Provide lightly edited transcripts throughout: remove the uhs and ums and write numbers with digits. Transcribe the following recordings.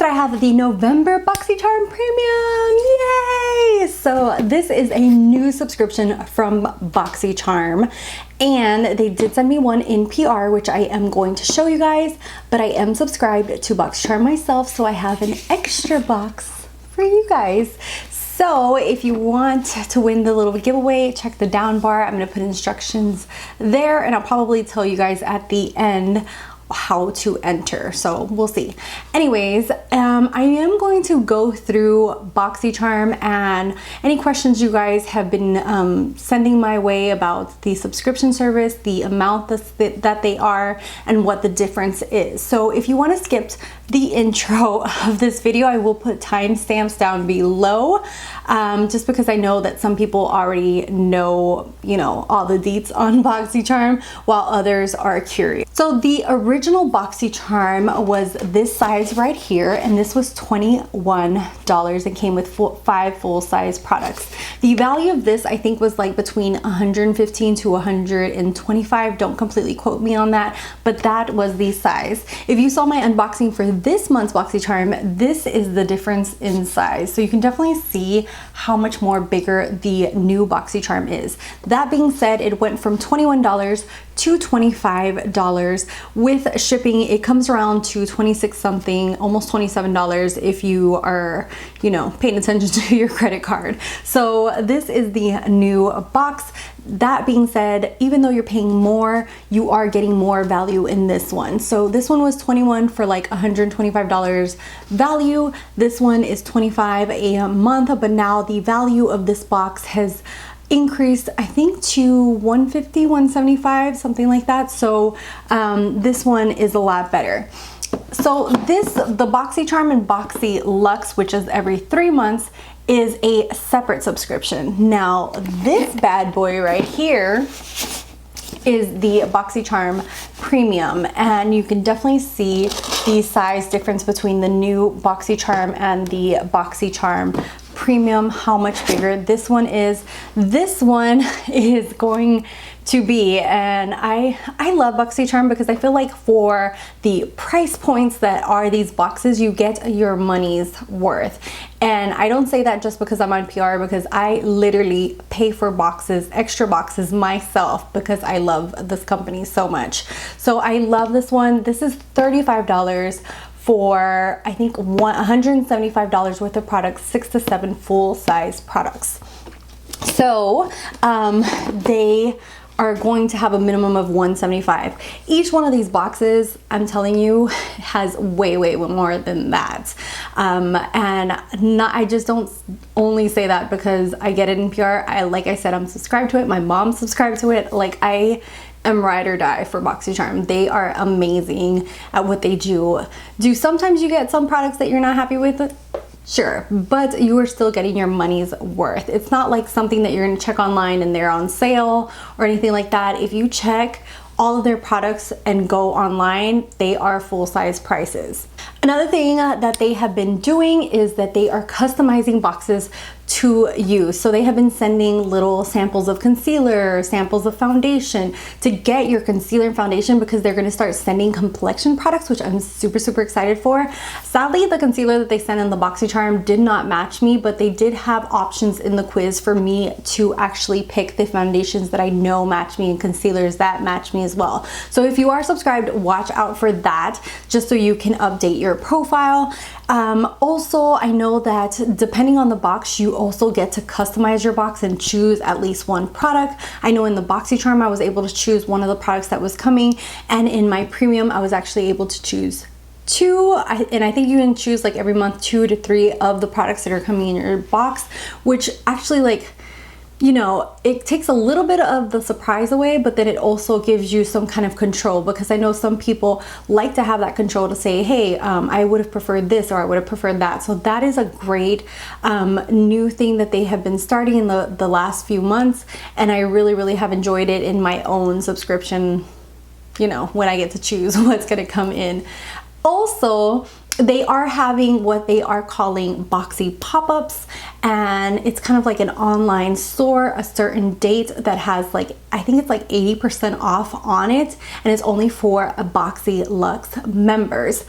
that I have the November Boxycharm Premium. Yay! So this is a new subscription from Boxycharm, and they did send me one in PR, which I am going to show you guys, but I am subscribed to Boxycharm myself, so I have an extra box for you guys. So if you want to win the little giveaway, check the down bar. I'm going to put instructions there, and I'll probably tell you guys at the end how to enter, so we'll see. Anyways, I am going to go through Boxycharm and any questions you guys have been sending my way about the subscription service, the amount that they are, and what the difference is. So if you want to skip the intro of this video, I will put timestamps down below, just because I know that some people already know, you know, all the deets on Boxycharm, while others are curious. So the original Boxycharm was this size right here, and this was $21 and came with 5 full-size products. The value of this, I think, was like between $115 to $125. Don't completely quote me on that, but that was the size. If you saw my unboxing for this month's Boxycharm, this is the difference in size. So you can definitely see how much more bigger the new Boxycharm is. That being said, it went from $21 to $25 with shipping. It comes around to 26 something, almost $27 if you are, you know, paying attention to your credit card. So this is the new box. That being said, even though you're paying more, you are getting more value in this one. So this one was $21 for like $125 value. This one is $25 a month, but now the value of this box has increased, I think, to $150, $175, something like that. So this one is a lot better. So the Boxycharm and Boxy Luxe, which is every 3 months, is a separate subscription. Now this bad boy right here is the Boxycharm Premium, and you can definitely see the size difference between the new Boxycharm and the Boxycharm Premium, how much bigger this one is. This one is going to be, and I love Boxycharm because I feel like for the price points that are these boxes, you get your money's worth. And I don't say that just because I'm on PR, because I literally pay for boxes, extra boxes myself, because I love this company so much. So I love this one. This is $35 for, I think, $175 worth of products, 6 to 7 full-size products. So they are going to have a minimum of $175. Each one of these boxes, I'm telling you, has way more than that. I just don't only say that because I get it in PR. Like I said, I'm subscribed to it. My mom's subscribed to it. Like, I am ride or die for Boxycharm. They are amazing at what they do. Sometimes you get some products that you're not happy with? Sure, but you are still getting your money's worth. It's not like something that you're gonna check online and they're on sale or anything like that. If you check all of their products and go online, they are full-size prices. Another thing that they have been doing is that they are customizing boxes to you. So they have been sending little samples of concealer, samples of foundation to get your concealer and foundation, because they're going to start sending complexion products, which I'm super excited for. Sadly, the concealer that they sent in the Boxycharm did not match me, but they did have options in the quiz for me to actually pick the foundations that I know match me and concealers that match me as well. So if you are subscribed, watch out for that, just so you can update your profile. Also, I know that depending on the box, you also get to customize your box and choose at least one product. I know in the Boxycharm, I was able to choose one of the products that was coming, and in my premium, I was actually able to choose 2, and I think you can choose like every month 2 to 3 of the products that are coming in your box, which actually, like, you know, it takes a little bit of the surprise away, but then it also gives you some kind of control, because I know some people like to have that control to say, hey, I would have preferred this, or I would have preferred that. So that is a great new thing that they have been starting in the last few months, and I really have enjoyed it in my own subscription, you know, when I get to choose what's gonna come in. Also, they are having what they are calling Boxy pop-ups, and it's kind of like an online store, a certain date that has, like, I think it's like 80% off on it, and it's only for Boxy Luxe members.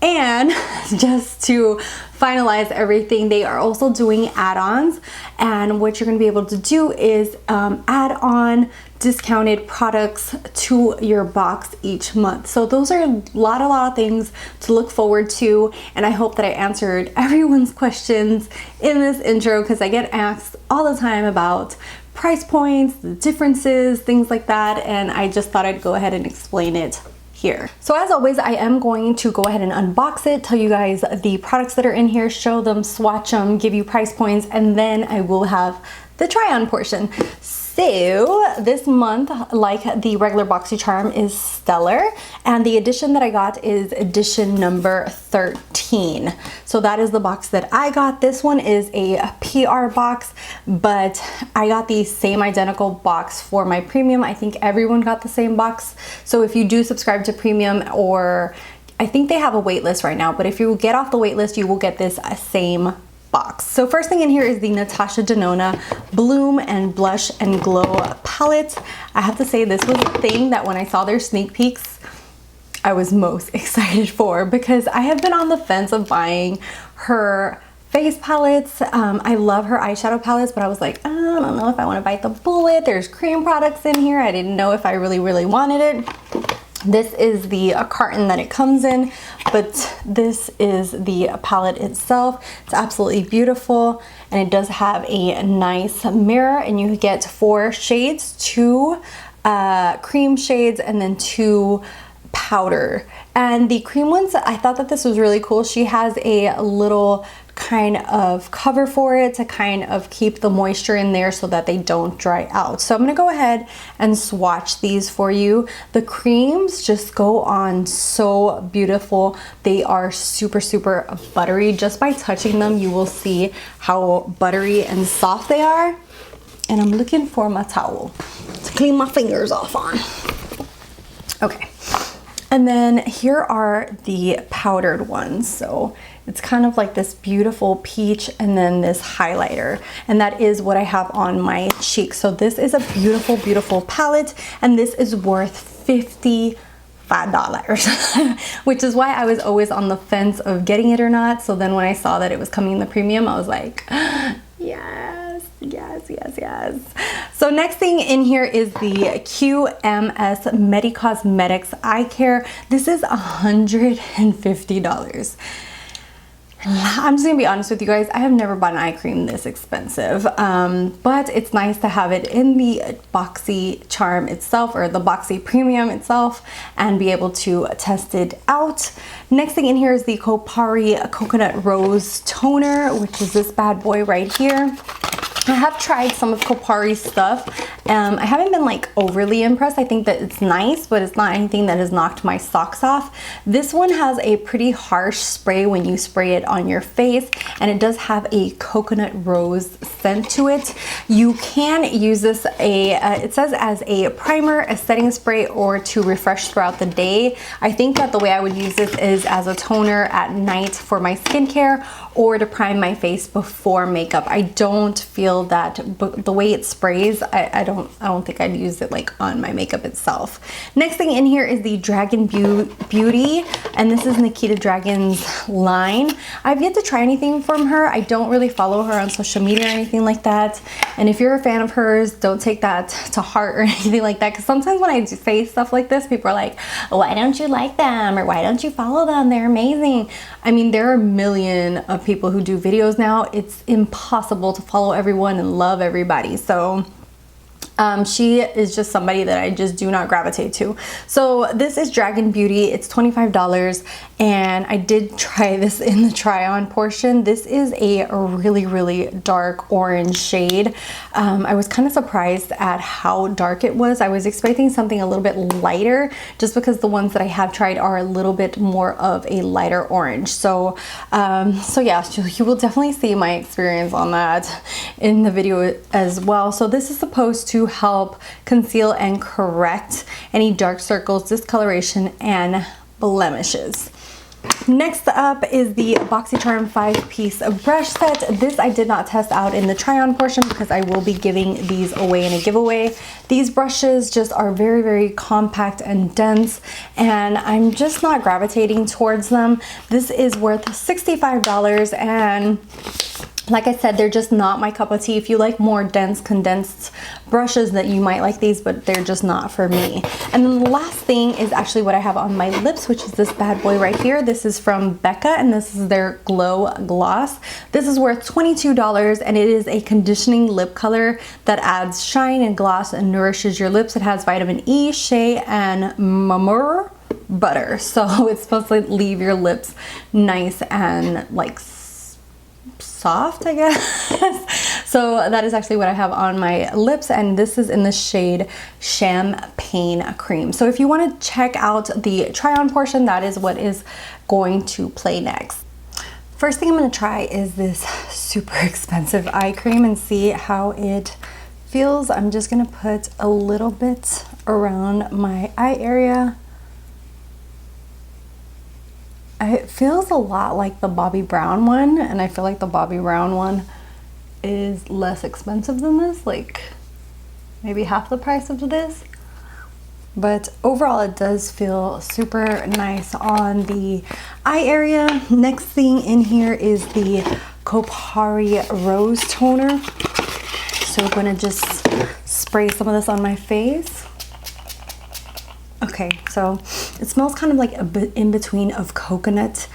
And just to finalize everything, they are also doing add-ons, and what you're going to be able to do is add on discounted products to your box each month. So those are a lot of things to look forward to, and I hope that I answered everyone's questions in this intro, because I get asked all the time about price points, the differences, things like that, and I just thought I'd go ahead and explain it here. So as always, I am going to go ahead and unbox it, tell you guys the products that are in here, show them, swatch them, give you price points, and then I will have the try on portion. So this month, like the regular Boxycharm, is stellar, and the edition that I got is edition number 13. So that is the box that I got. This one is a PR box, but I got the same identical box for my premium. I think everyone got the same box. So if you do subscribe to premium, or I think they have a wait list right now, but if you get off the wait list, you will get this same box. So first thing in here is the Natasha Denona Bloom and Blush and Glow palette. I have to say, this was the thing that when I saw their sneak peeks, I was most excited for, because I have been on the fence of buying her face palettes. I love her eyeshadow palettes, but I was like, I don't know if I want to bite the bullet. There's cream products in here. I didn't know if I really wanted it. This is the carton that it comes in, but this is the palette itself. It's absolutely beautiful, and it does have a nice mirror, and you get 4 shades, 2 cream shades, and then 2 powder. And the cream ones, I thought that this was really cool. She has a little kind of cover for it to kind of keep the moisture in there so that they don't dry out. So I'm gonna go ahead and swatch these for you. The creams just go on so beautiful. They are super buttery. Just by touching them, you will see how buttery and soft they are. And I'm looking for my towel to clean my fingers off on. Okay. And then here are the powdered ones. So it's kind of like this beautiful peach and then this highlighter. And that is what I have on my cheeks. So this is a beautiful palette, and this is worth $55, which is why I was always on the fence of getting it or not. So then when I saw that it was coming in the premium, I was like, yes. So next thing in here is the QMS Medi Cosmetics Eye Care. This is $150. I'm just gonna be honest with you guys, I have never bought an eye cream this expensive, but it's nice to have it in the Boxycharm itself, or the Boxy Premium itself, and be able to test it out. Next thing in here is the Kopari Coconut Rose Toner, which is this bad boy right here. I have tried some of Kopari's stuff. I haven't been like overly impressed. I think that it's nice, but it's not anything that has knocked my socks off. This one has a pretty harsh spray when you spray it on your face, and it does have a coconut rose scent to it. You can use this it says as a primer, a setting spray, or to refresh throughout the day. I think that the way I would use this is as a toner at night for my skincare, or to prime my face before makeup. I don't feel that the way it sprays, I don't think I'd use it like on my makeup itself. Next thing in here is the Dragon Beauty, and this is Nikita Dragon's line. I've yet to try anything from her. I don't really follow her on social media or anything like that, and if you're a fan of hers, don't take that to heart or anything like that, because sometimes when I say stuff like this, people are like, why don't you like them, or why don't you follow them, they're amazing. I mean, there are a million of people who do videos now. It's impossible to follow everyone and love everybody. So she is just somebody that I just do not gravitate to. So this is Dragon Beauty. It's $25, and I did try this in the try on portion. This is a really dark orange shade. I was kind of surprised at how dark it was. I was expecting something a little bit lighter, just because the ones that I have tried are a little bit more of a lighter orange. So yeah, you will definitely see my experience on that in the video as well. So this is supposed to help conceal and correct any dark circles, discoloration, and blemishes. Next up is the Boxycharm 5-piece brush set. This I did not test out in the try-on portion because I will be giving these away in a giveaway. These brushes just are very, very compact and dense, and I'm just not gravitating towards them. This is worth $65, and like I said, they're just not my cup of tea. If you like more dense, condensed brushes, that you might like these, but they're just not for me. And then the last thing is actually what I have on my lips, which is this bad boy right here. This is from Becca, and this is their Glow Gloss. This is worth $22, and it is a conditioning lip color that adds shine and gloss and nourishes your lips. It has vitamin E, shea, and murmur butter. So it's supposed to leave your lips nice and like soft, I guess. So that is actually what I have on my lips, and this is in the shade Champagne Cream. So if you want to check out the try-on portion, that is what is going to play next. First thing I'm going to try is this super expensive eye cream and see how it feels. I'm just going to put a little bit around my eye area. It feels a lot like the Bobbi Brown one, and I feel like the Bobbi Brown one is less expensive than this, like maybe half the price of this. But overall, it does feel super nice on the eye area. Next thing in here is the Kopari Rose Toner. So I'm gonna just spray some of this on my face. Okay, so it smells kind of like a bit in between of coconut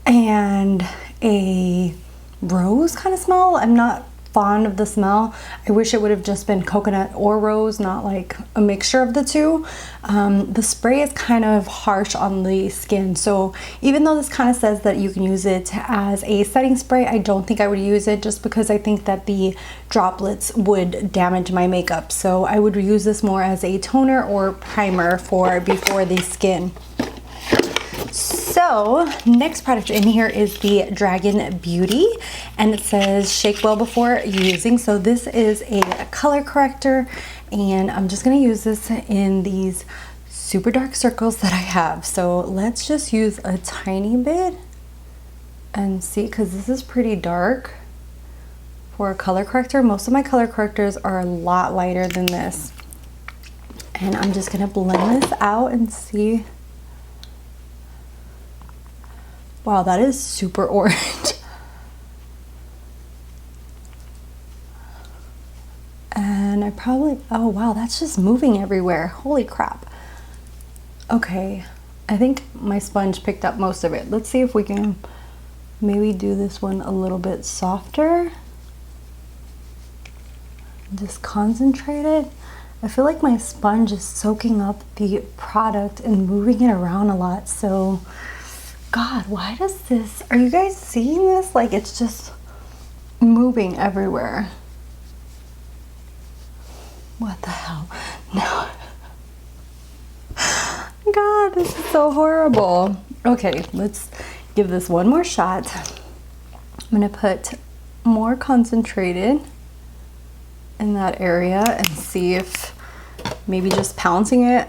and a rose kind of smell. I'm not fond of the smell. I wish it would have just been coconut or rose, not like a mixture of the two. The spray is kind of harsh on the skin, so even though this kind of says that you can use it as a setting spray, I don't think I would use it, just because I think that the droplets would damage my makeup. So I would use this more as a toner or primer for before the skin. So next product in here is the Dragon Beauty, and it says shake well before using. So this is a color corrector, and I'm just going to use this in these super dark circles that I have. So let's just use a tiny bit and see, because this is pretty dark for a color corrector. Most of my color correctors are a lot lighter than this, and I'm just going to blend this out and see. Wow, that is super orange. And I probably, oh wow, that's just moving everywhere. Holy crap. Okay, I think my sponge picked up most of it. Let's see if we can maybe do this one a little bit softer. Just concentrate it. I feel like my sponge is soaking up the product and moving it around a lot. So God, why does this, are you guys seeing this? Like, it's just moving everywhere. What the hell? No. God, this is so horrible. Okay, let's give this one more shot. I'm gonna put more concentrated in that area and see if maybe just pouncing it.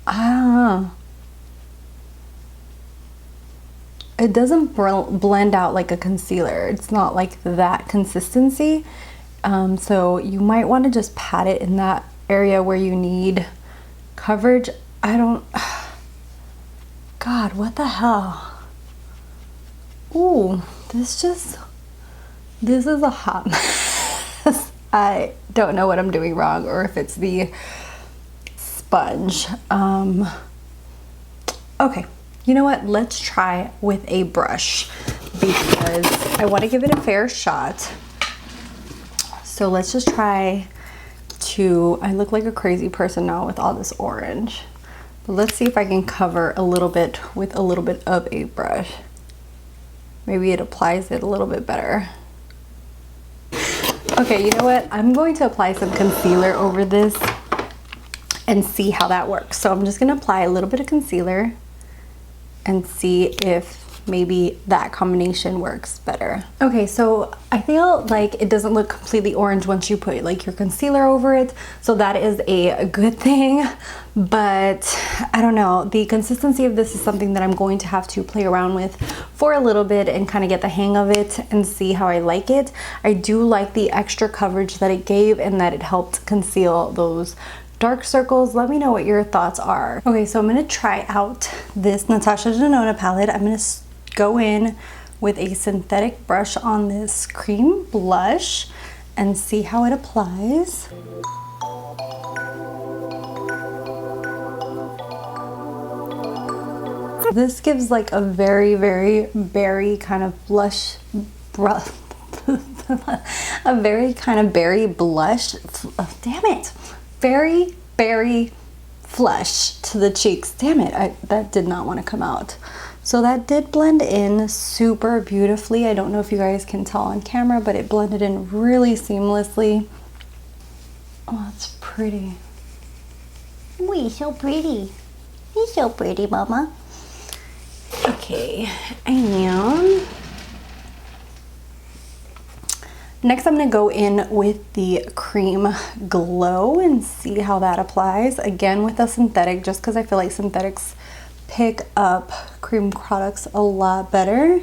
I don't know. It doesn't blend out like a concealer. It's not like that consistency. So you might want to just pat it in that area where you need coverage. I don't, God, what the hell? Ooh, this is a hot mess. I don't know what I'm doing wrong, or if it's the sponge. Okay. You know what, let's try with a brush, because I want to give it a fair shot. So let's just try to, I look like a crazy person now with all this orange. But let's see if I can cover a little bit with a little bit of a brush. Maybe it applies it a little bit better. Okay, you know what, I'm going to apply some concealer over this and see how that works. So I'm just going to apply a little bit of concealer and see if maybe that combination works better. Okay, so I feel like it doesn't look completely orange once you put like your concealer over it, so that is a good thing. But I don't know, the consistency of this is something that I'm going to have to play around with for a little bit and kind of get the hang of it and see how I like it. I do like the extra coverage that it gave and that it helped conceal those dark circles. Let me know what your thoughts are. Okay, so I'm gonna try out this Natasha Denona palette. I'm gonna go in with a synthetic brush on this cream blush and see how it applies. This gives like a very, very berry kind of blush, a very kind of berry blush. Damn it. Very berry flush to the cheeks. Damn it, that did not want to come out. So that did blend in super beautifully. I don't know if you guys can tell on camera, but it blended in really seamlessly. Oh, that's pretty. Wee, so pretty. He's so pretty, mama. Okay, and next I'm gonna go in with the Cream Glow and see how that applies. Again with a synthetic, just because I feel like synthetics pick up cream products a lot better.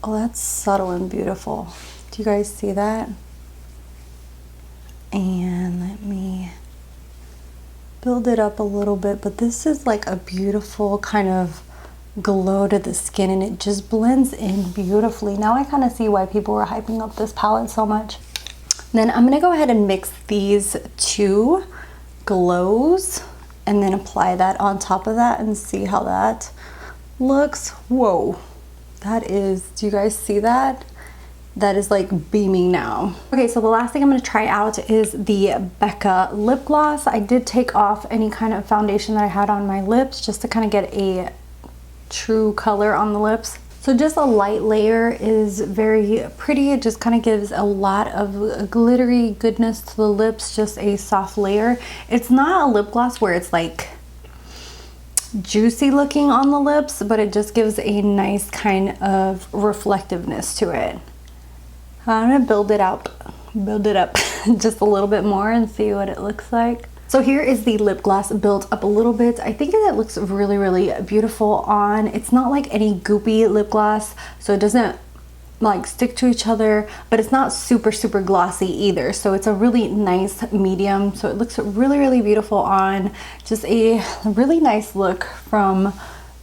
Oh, that's subtle and beautiful. Do you guys see that? And let me build it up a little bit, but this is like a beautiful kind of glow to the skin and it just blends in beautifully. Now I kind of see why people were hyping up this palette so much. Then I'm gonna go ahead and mix these two glows and then apply that on top of that and see how that looks. Whoa, that is, do you guys see that? That is like beaming now. Okay, so the last thing I'm gonna try out is the Becca lip gloss. I did take off any kind of foundation that I had on my lips just to kind of get a true color on the lips. So just a light layer is very pretty. It just kind of gives a lot of glittery goodness to the lips, just a soft layer. It's not a lip gloss where it's like juicy looking on the lips, but it just gives a nice kind of reflectiveness to it. I'm gonna build it up just a little bit more and see what it looks like. So here is the lip gloss built up a little bit. I think that looks really, really beautiful on. It's not like any goopy lip gloss, so it doesn't like stick to each other, but it's not super, super glossy either. So it's a really nice medium. So it looks really, really beautiful on. Just a really nice look from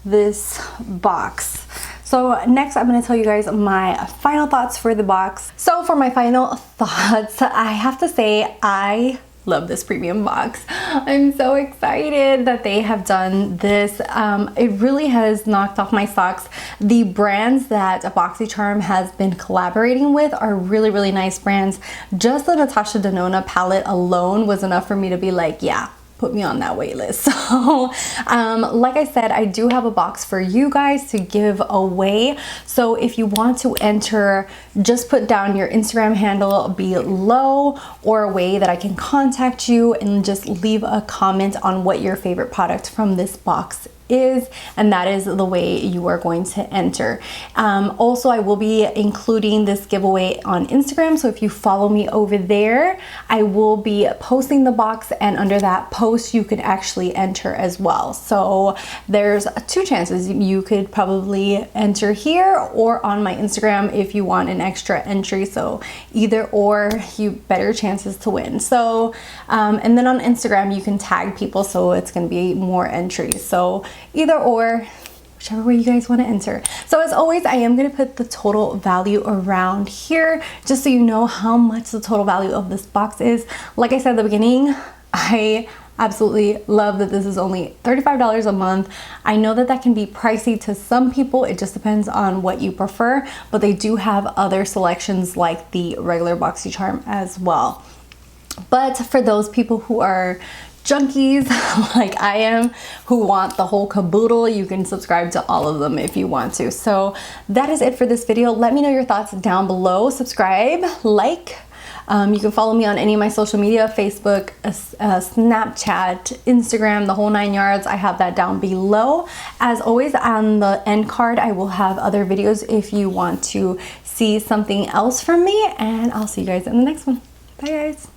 this box. So next I'm going to tell you guys my final thoughts for the box. So for my final thoughts, I have to say I love this premium box. I'm so excited that they have done this. It really has knocked off my socks. The brands that Boxycharm has been collaborating with are really, really nice brands. Just the Natasha Denona palette alone was enough for me to be like, yeah, put me on that wait list. So like I said, I do have a box for you guys to give away. So if you want to enter, just put down your Instagram handle below or a way that I can contact you, and just leave a comment on what your favorite product from this box is, and that is the way you are going to enter. Also, I will be including this giveaway on Instagram, so if you follow me over there, I will be posting the box, and under that post you can actually enter as well. So there's two chances. You could probably enter here or on my Instagram if you want an extra entry. So either or, you better chances to win. So and then on Instagram you can tag people, so it's going to be more entries. So either or, whichever way you guys want to enter. So as always, I am going to put the total value around here just so you know how much the total value of this box is. Like I said at the beginning, I absolutely love that this is only $35 a month. I know that that can be pricey to some people. It just depends on what you prefer, but they do have other selections like the regular Boxycharm as well. But for those people who are junkies like I am, who want the whole caboodle, you can subscribe to all of them if you want to. So that is it for this video. Let me know your thoughts down below. Subscribe, like, You can follow me on any of my social media, Facebook, Snapchat, Instagram, the whole 9 yards. I have that down below. As always, on the end card, I will have other videos if you want to see something else from me, and I'll see you guys in the next one. Bye guys.